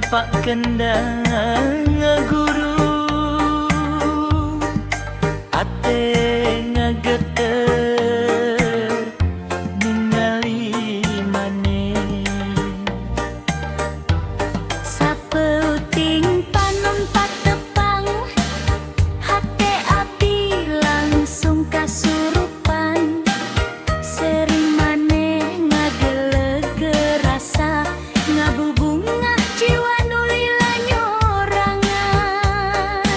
Pak kendang ngaguru ate ngageter ningali maneh Sapeuting panon patepang hate abdi langsung kasurupan sering maneh ngageleg rasa ngabubungah jiwa nulila nyorangan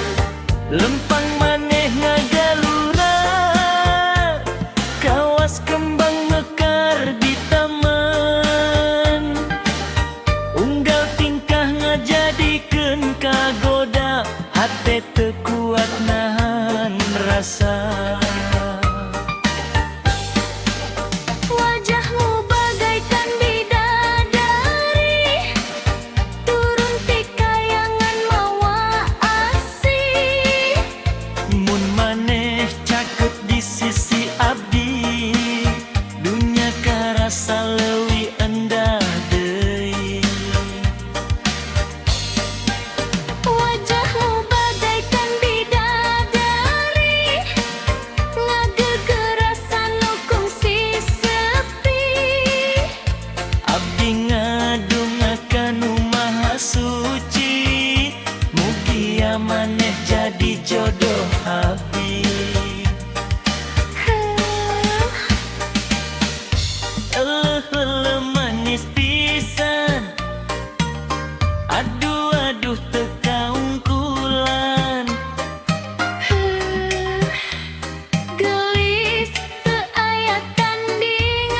lempang maneh ngagalura kawas kembang mekar di taman unggal tingkah ngajadikeun kagoda hate teu kuat nahan rasa wajahmu bagaikan bidadari turun ti kayangan mawa asih mun maneh caket di sisi abdi dunya karasa leuwih endah deui wajahmu bagaikan bidadari ngagegerasan nu kungsi sepi abdi ngadungakan nu maha suci mugia maneh jadi jodoh abdi manis pisan aduh aduh teu kaungkulan gelis teu aya tandingan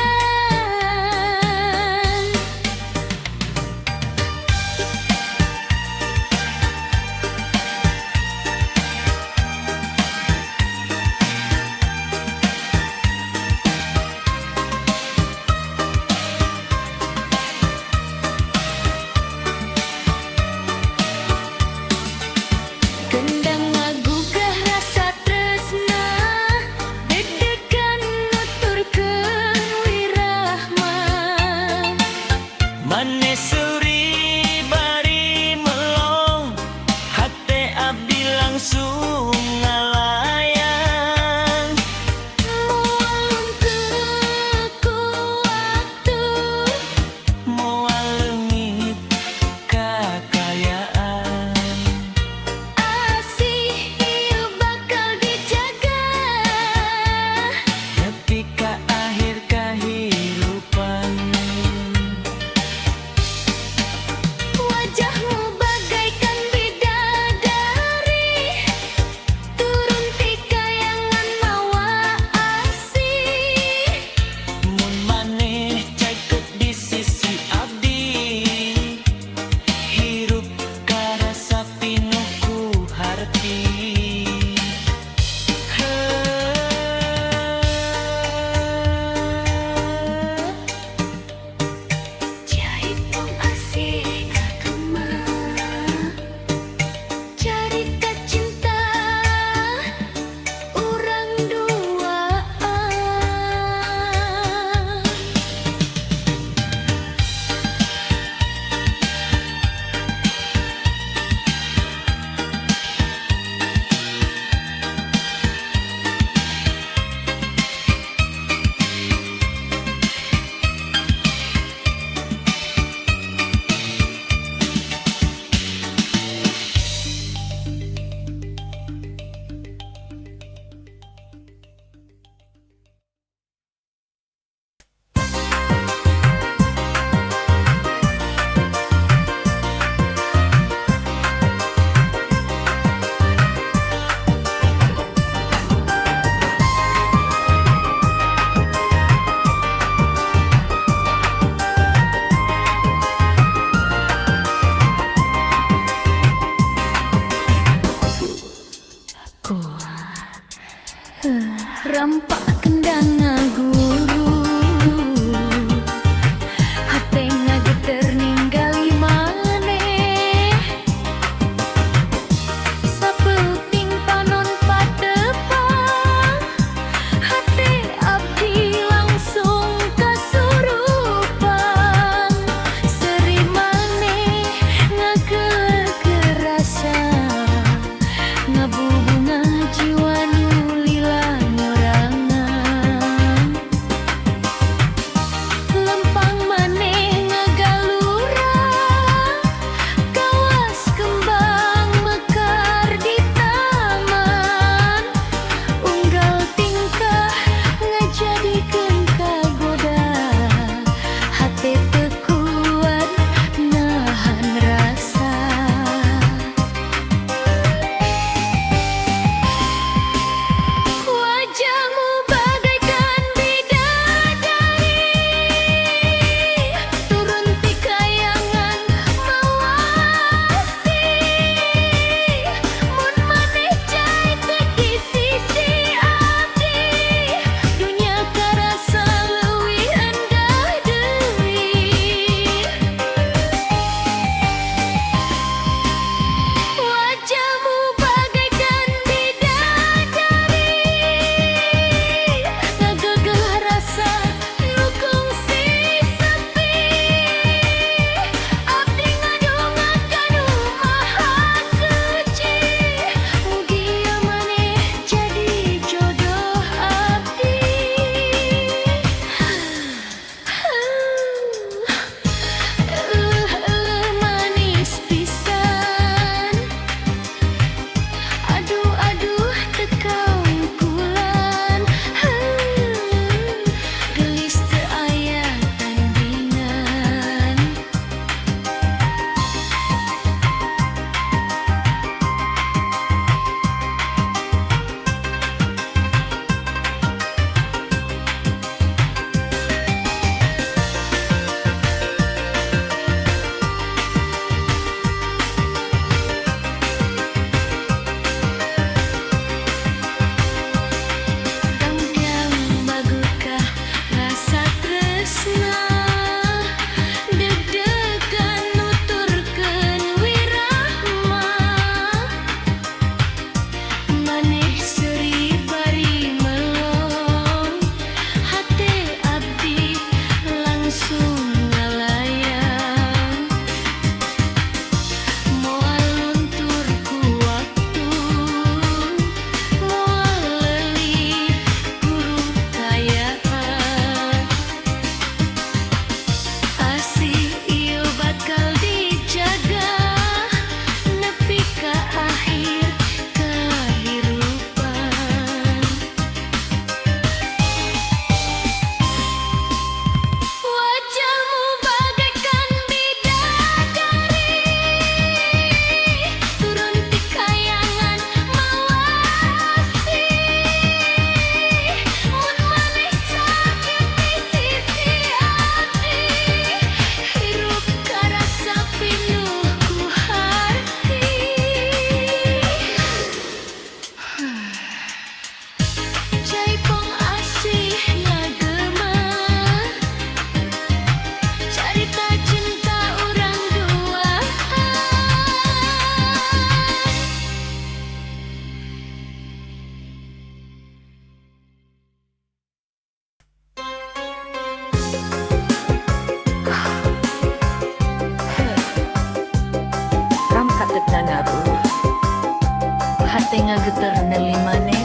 ngageter nelimane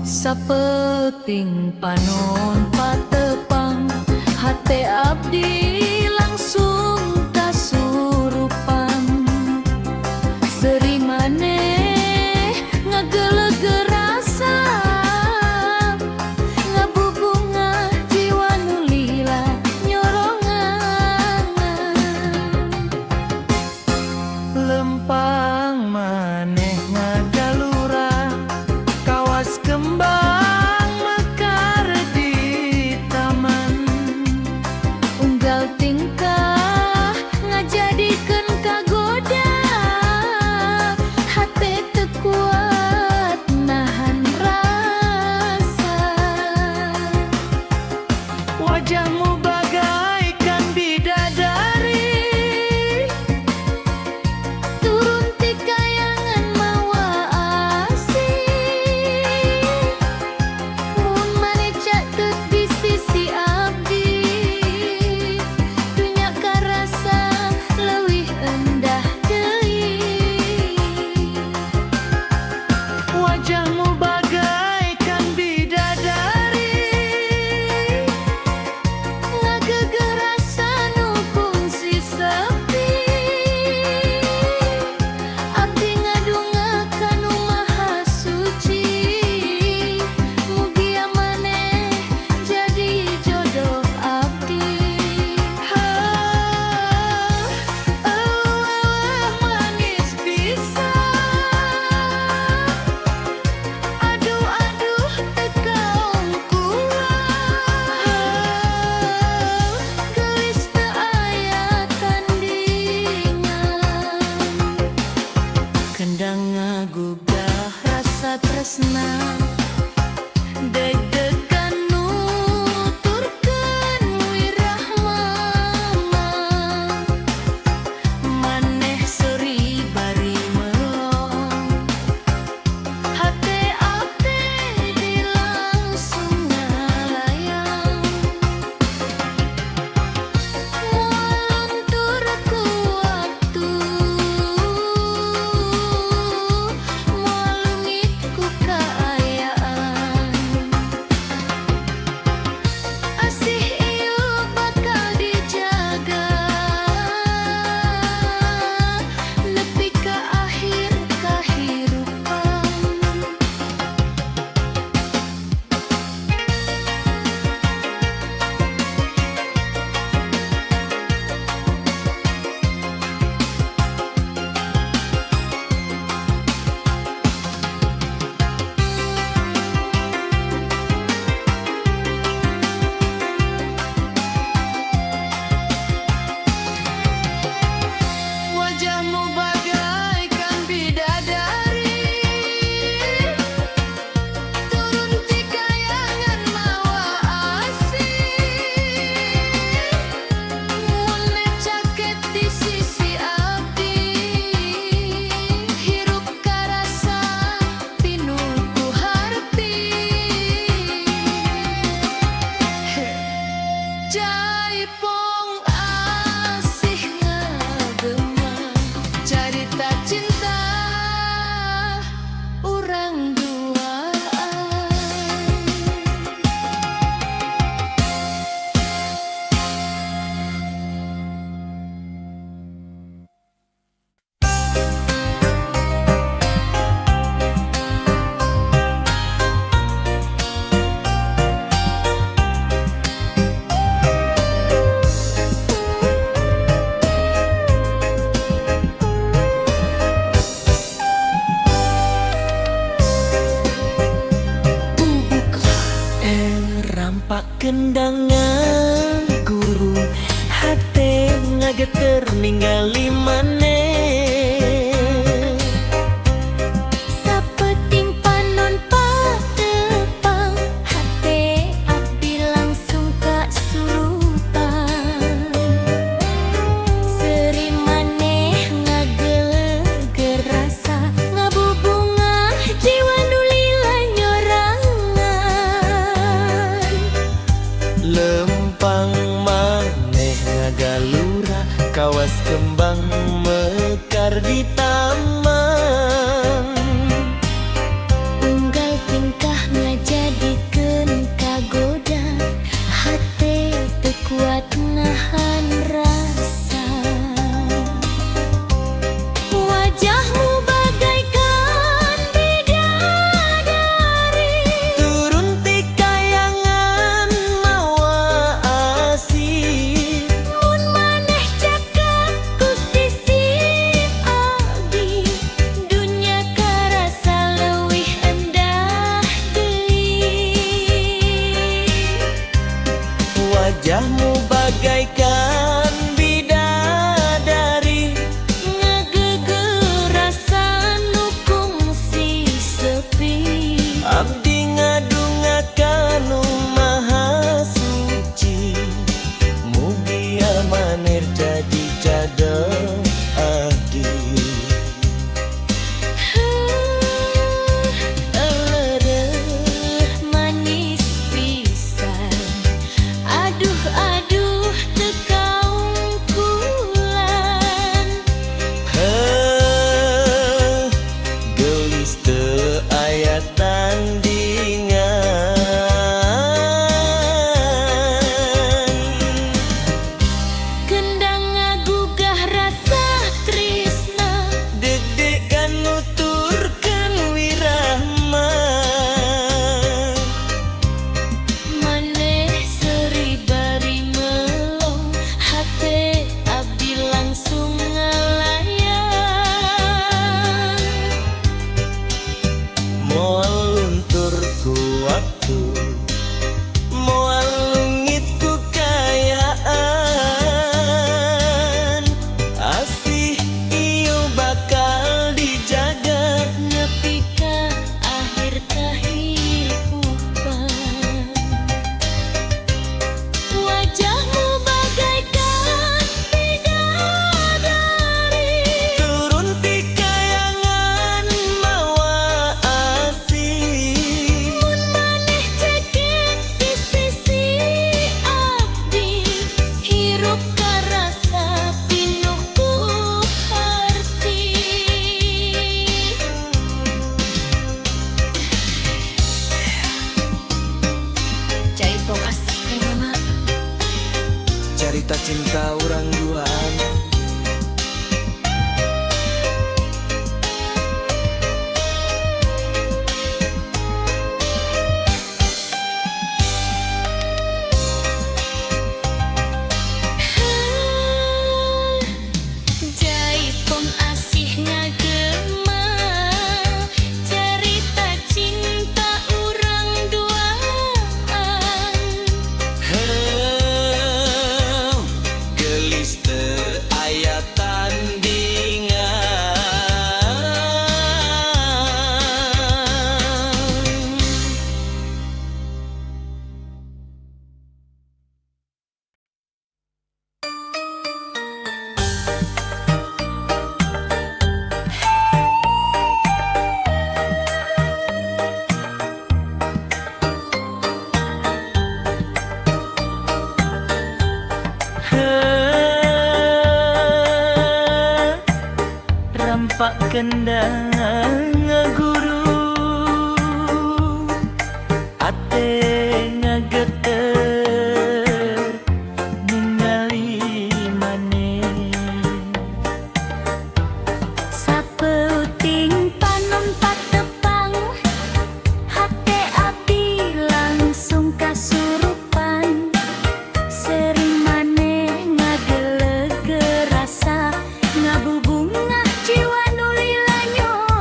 sapeting panon patepang hate abdi langsung kasurupan serimane ngageleg rasa ngabubunga jiwa nulila nyorongan Lempang maneh ngagalura kawas kembang mekar di taman unggal tingkah ngajadikeun kagoda hate teu kuat nahan rasa wajahmu bagaikan bidadari turun ti kayangan mawa asih mun maneh catet di sisi abdi dunya karasa leuwih endah deui wajahmu bagaikan bidadari ngagegerasa nu fungsi sepi abdi ngadungakan nu maha suci mugia maneh jadi jodoh abdi manis pisan aduh aduh tekaung kula geus teu aya tandingan kendang ngagugah rasa tresna deg-degan nuturkeun wirah mamang maneh seuri bari melong hate abdi dilangsung ngalayang moal luntur ku waktu moal lungit ku kaayaan asih ieu bakal dijaga nepi ka akhir kahirupan wajahmu bagaikan bidadari turun ti kayangan mawa asih mun caket di sisi abdi hirup karasa pinuh ku harti jaipong asih ngagema carita cinta urang duaan rampak kendangan guru hate ngageter ningali maneh sapeting panon patepang hate abdi langsung kasurupan seri maneh ngageleg rasa ngabubunga jiwa nulila nyorangan lempang maneh ngagalura kawas kembang mekar di taman Wajahmu bagaikan bidadari, Ngegeger rasa nukung si sepi. abdi ngadungakan maha suci. Mugi amanir jadi jadel abdi. Elereh manis pisan. Aduh aduh tekaung kulan. Gelis teu aya tandingan. Kendang ngagugah rasa tresna. Deg-degan nuturkeun wirahma. Maneh seri bari melong. Hate abdi langsung ngalayan. Moal luntur ku waktu, moal lungit ku kayaan. Asih ieu bakal dijaga. Nepi ka akhir kahirupan. Wajahmu bagaikan bidadari, Turun ti kayangan mawa asih. mun maneh cekek di sisi abdi, hirup ka rasa pinuh ku harti. Cai tong asih mama. Carita cinta urang duaan. Jaipong asih ngagema, cerita cinta urang duaan. Gelis teu aya tandingan. Rampak kendang ngaguru, ate ngageter ningali maneh. Sapeuting panon patepang, hate abdi langsung kasurupan. Sering maneh ngagelegeur rasa, ngabubungah jiwa nu lila nyoba.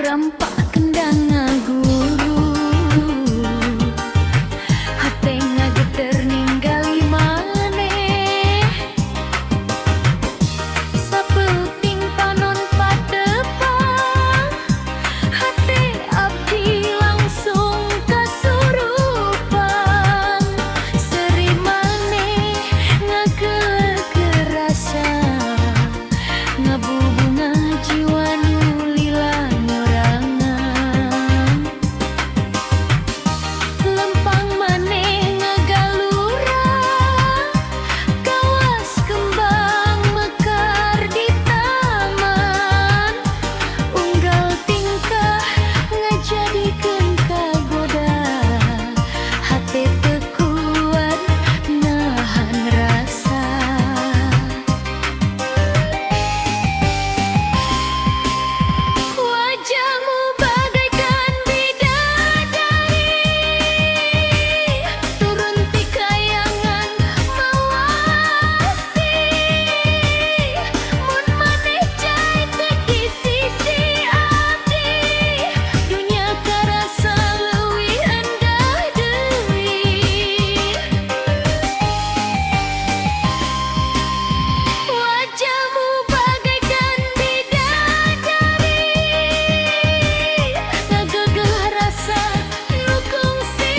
rampak kendang guru hate ngageter ninggali maneh sapeting panon padepang hate abdi langsung kasurupan seri maneh ngageger rasa ngabubunga jiwa nu lila nyorangan lempang maneh ngagalura kawas kembang mekar di taman unggal tingkah ngajadikeun kagoda hate teu kuat nahan rasa wajahmu bagaikan bidadari turun ti kayangan mawasi mun maneh cai teu di sisi abdi dunya karasa leuwih endah deui wajahmu bagaikan bidadari ngagegeh rasa nu kungsi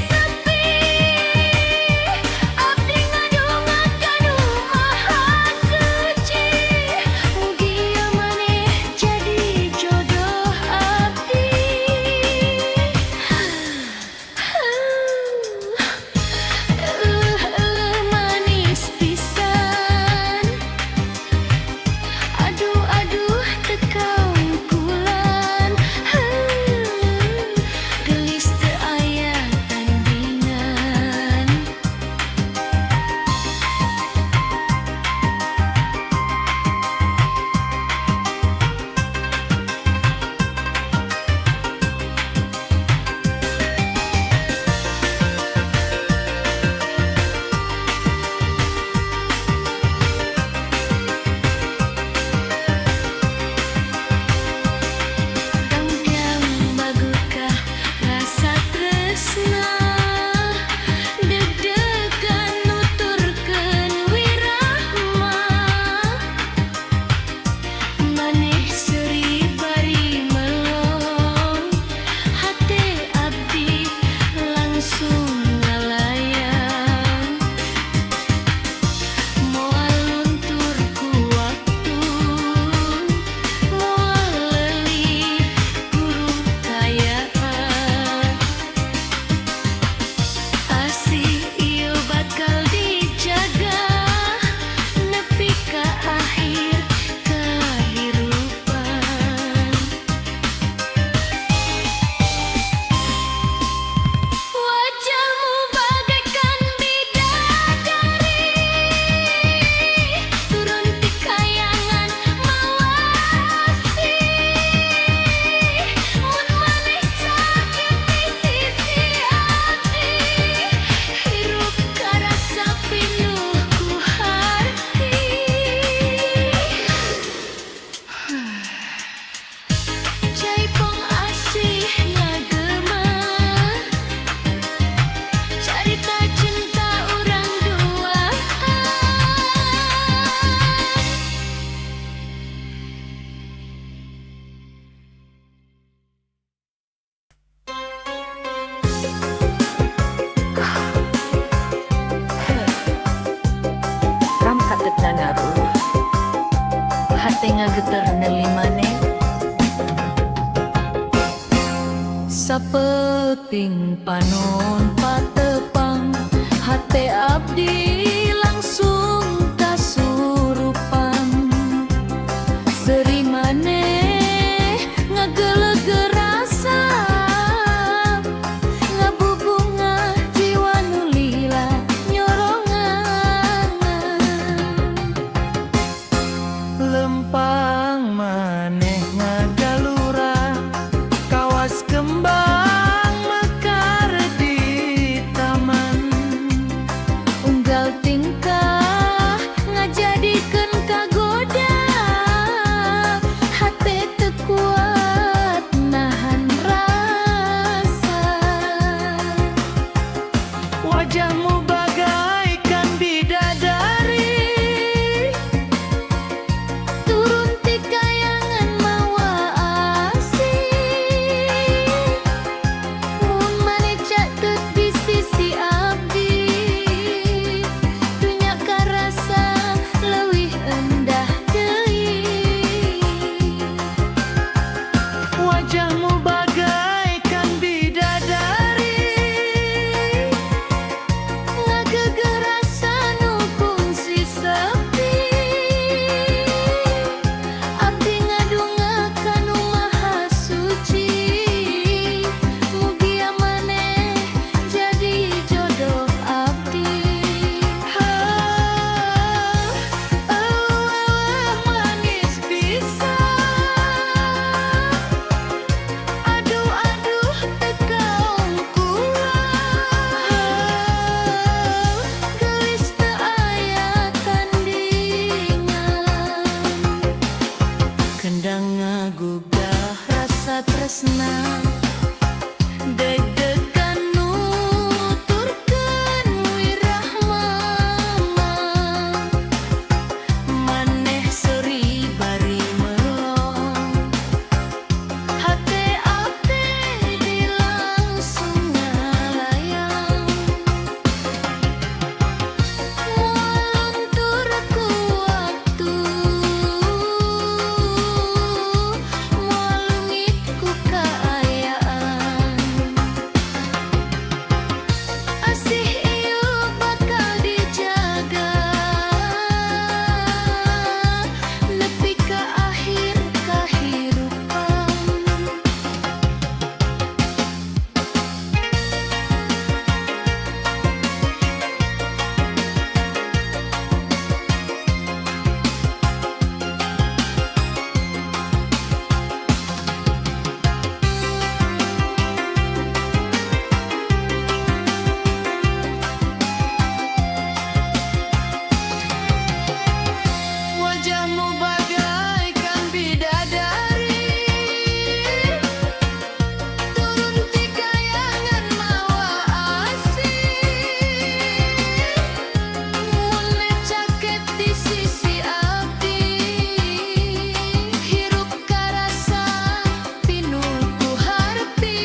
sepi abdi ngadongakeun nu maha suci mugia maneh jadi jodoh abdi manis pisan aduh aduh tekau kulan gelis teu aya tandingan Dangdang bagukah rasa tresna deg-degan nuturkeun wirahma maneh seri bari melong hate abdi langsung ngalayang moal luntur ku waktu moal leuwih guru kayaan asih ieu bakal dijaga nepi ka akhir kahirupan wajahmu bagaikan bidadari turun ti kayangan mawasi mun maneh sakit di sisi abdi hirup karasa pinuh ku harti jaipong asih ngagema carita cinta urang duaan ram katetna ngaruh hate ngageter neuli maneh sapeting panon patepang hate abdi langsung kasurupan seri maneh ngageleger rasa ngabubunga jiwa nu lila nyorongan lempang maneh ngagalura kawas kembang mekar di taman unggal ting Wajahmu bagaikan bidadari, ngagegerasan pun si sepi. Abdi ngadungakan maha suci, mugia maneh jadi jodoh abdi. Manis pisan. Aduh tekaung kurang, gelis teu aya tandingan. Kendang ngagugah Rasa tresna deg-degan nuturkeun wirah mamang. Maneh seuri bari melong, hate abdi dilangsung ngalayang. Moal luntur ku waktu, moal leungit ku kaayaan. Asih ieu bakal dijaga nepi ka akhir kahirupan. Wajahmu bagaikan bidadari, turun ti kayangan mawa asih. Mulai caket di sisi abdi, hirup karasa pinul ku harti.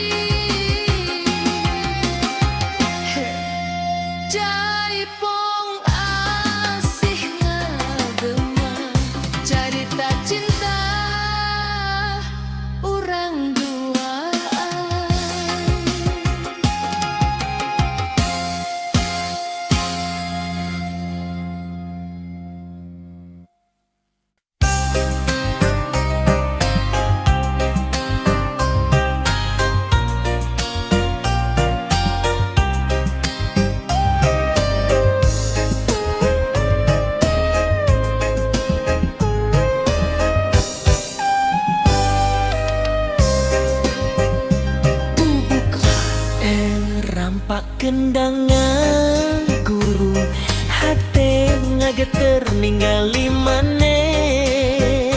Jaipong asih ngagema carita cinta Urang duaan. rampak kendangan guru hate ngageter ningali maneh.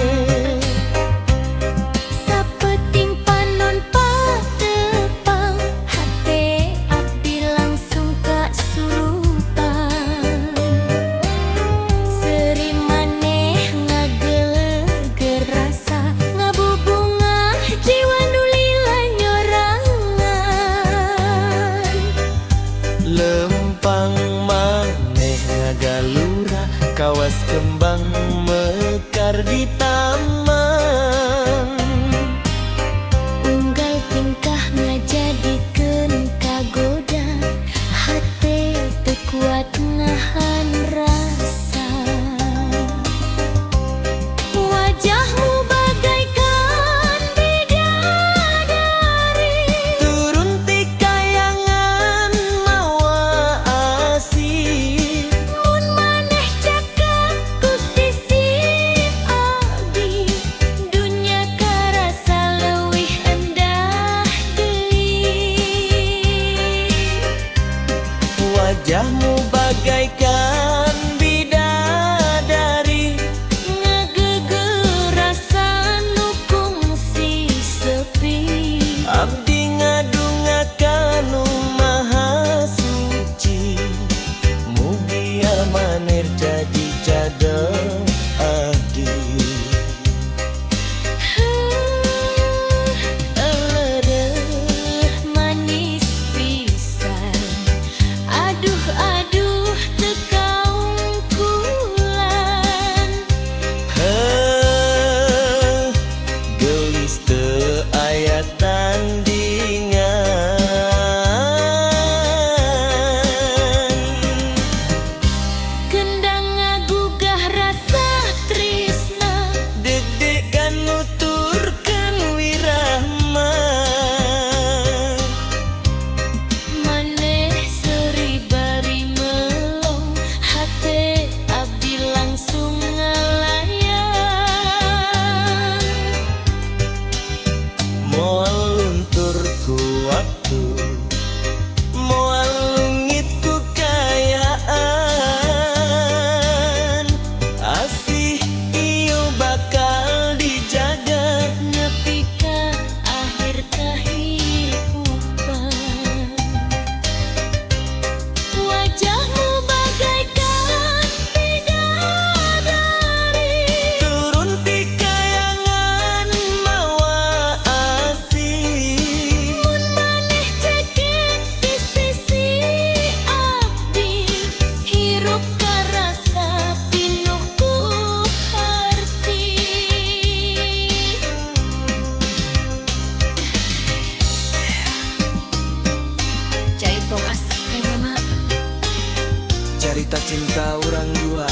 Sapeting panon patepang, hate abdi langsung kasurupan. Seri maneh ngageleger rasa, ngabubungah jiwa nu lila nyorangan. Lempang maneh ngagalura kawas kembang moal lunturku waktu, moal lungitku kayaan. Asih iyo bakal dijaga nepi ka akhir kehidupan. Wajahmu bagaikan bidadari, turun ti kayangan mawa asih. mun maneh cekek di sisi abdi, hirup karasa pinuh ku harti. Cai tos, mama. Cerita cinta orang dua